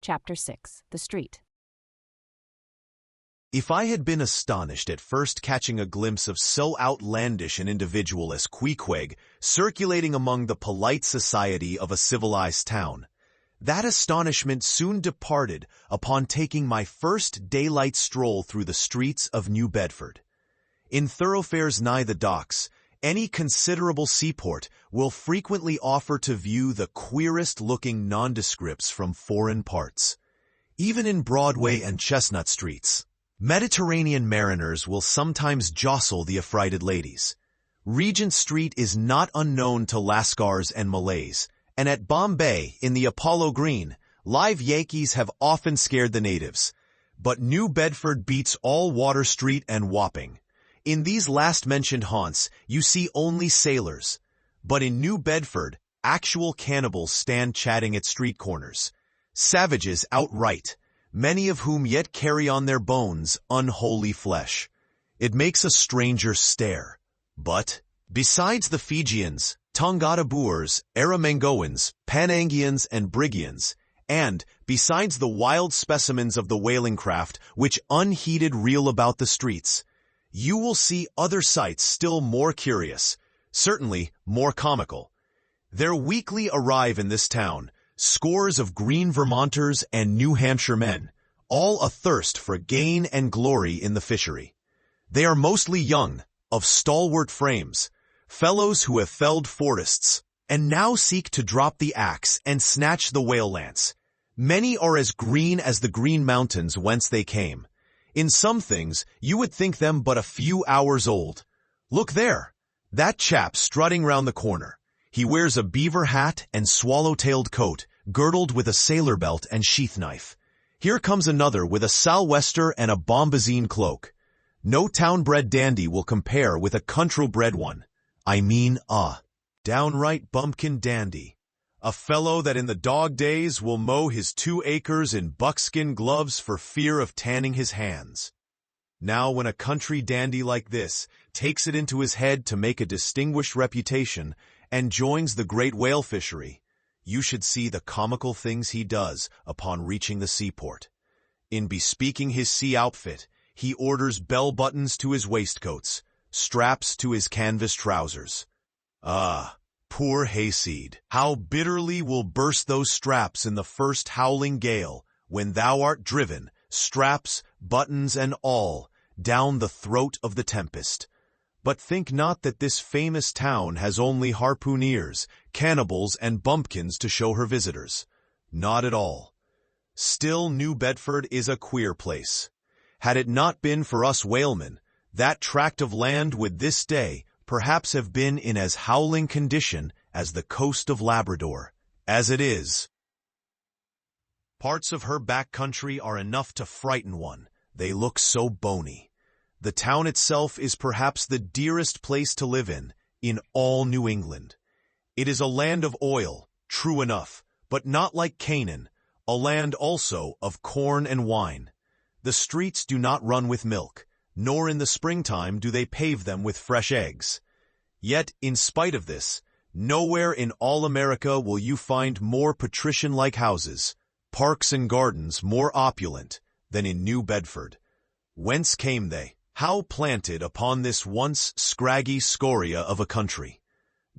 Chapter 6. The Street. If I had been astonished at first catching a glimpse of so outlandish an individual as Queequeg circulating among the polite society of a civilized town, that astonishment soon departed upon taking my first daylight stroll through the streets of New Bedford. In thoroughfares nigh the docks, any considerable seaport will frequently offer to view the queerest-looking nondescripts from foreign parts. Even in Broadway and Chestnut streets, Mediterranean mariners will sometimes jostle the affrighted ladies. Regent Street is not unknown to Lascars and Malays, and at Bombay, in the Apollo Green, live Yankees have often scared the natives. But New Bedford beats all Water Street and Wapping. In these last-mentioned haunts, you see only sailors. But in New Bedford, actual cannibals stand chatting at street corners. Savages outright, many of whom yet carry on their bones unholy flesh. It makes a stranger stare. But, besides the Fijians, Tongata Boers, Aramengoans, Panangians, and Brigians, and, besides the wild specimens of the whaling craft which unheeded reel about the streets, you will see other sights still more curious, certainly more comical. There weekly arrive in this town scores of green Vermonters and New Hampshire men, all athirst for gain and glory in the fishery. They are mostly young, of stalwart frames, fellows who have felled forests, and now seek to drop the axe and snatch the whale lance. Many are as green as the green mountains whence they came. In some things, you would think them but a few hours old. Look there, that chap strutting round the corner. He wears a beaver hat and swallow-tailed coat, girdled with a sailor belt and sheath knife. Here comes another with a sou'wester and a bombazine cloak. No town-bred dandy will compare with a country-bred one. I mean a downright bumpkin dandy. A fellow that in the dog days will mow his 2 acres in buckskin gloves for fear of tanning his hands. Now when a country dandy like this takes it into his head to make a distinguished reputation and joins the great whale fishery, you should see the comical things he does upon reaching the seaport. In bespeaking his sea outfit, he orders bell-buttons to his waistcoats, straps to his canvas trousers. Ah! Poor hayseed, how bitterly will burst those straps in the first howling gale, when thou art driven, straps, buttons, and all, down the throat of the tempest. But think not that this famous town has only harpooneers, cannibals, and bumpkins to show her visitors. Not at all. Still, New Bedford is a queer place. Had it not been for us whalemen, that tract of land would this day perhaps have been in as howling condition as the coast of Labrador. As it is, parts of her back country are enough to frighten one. They look so bony. The town itself is perhaps the dearest place to live in all New England. It is a land of oil, true enough, but not like Canaan, a land also of corn and wine. The streets do not run with milk, nor in the springtime do they pave them with fresh eggs. Yet, in spite of this, nowhere in all America will you find more patrician-like houses, parks and gardens more opulent, than in New Bedford. Whence came they? How planted upon this once scraggy scoria of a country?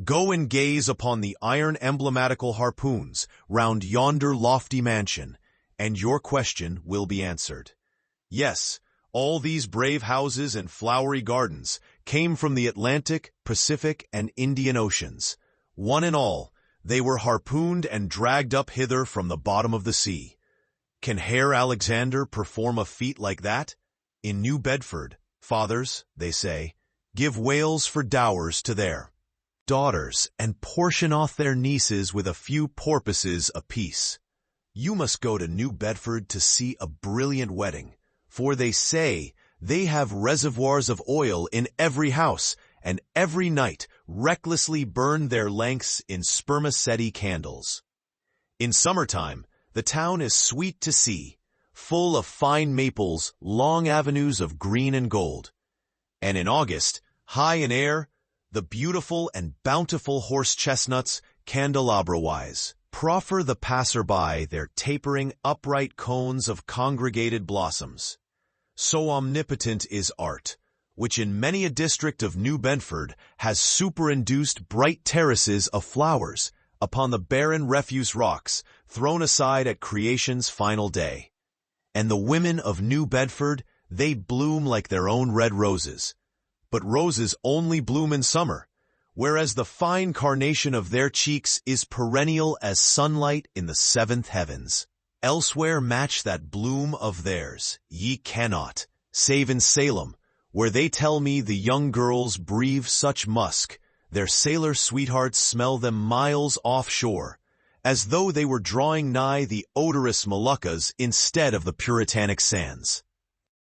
Go and gaze upon the iron emblematical harpoons round yonder lofty mansion, and your question will be answered. Yes, all these brave houses and flowery gardens came from the Atlantic, Pacific, and Indian Oceans. One and all, they were harpooned and dragged up hither from the bottom of the sea. Can Herr Alexander perform a feat like that? In New Bedford, fathers, they say, give whales for dowers to their daughters and portion off their nieces with a few porpoises apiece. You must go to New Bedford to see a brilliant wedding, for they say they have reservoirs of oil in every house, and every night recklessly burn their lengths in spermaceti candles. In summertime, the town is sweet to see, full of fine maples, long avenues of green and gold. And in August, high in air, the beautiful and bountiful horse chestnuts, candelabra-wise, proffer the passerby their tapering, upright cones of congregated blossoms. So omnipotent is art, which in many a district of New Bedford has superinduced bright terraces of flowers upon the barren refuse rocks thrown aside at creation's final day. And the women of New Bedford, they bloom like their own red roses. But roses only bloom in summer, whereas the fine carnation of their cheeks is perennial as sunlight in the seventh heavens. Elsewhere match that bloom of theirs, ye cannot, save in Salem, where they tell me the young girls breathe such musk, their sailor sweethearts smell them miles offshore, as though they were drawing nigh the odorous Moluccas instead of the Puritanic sands.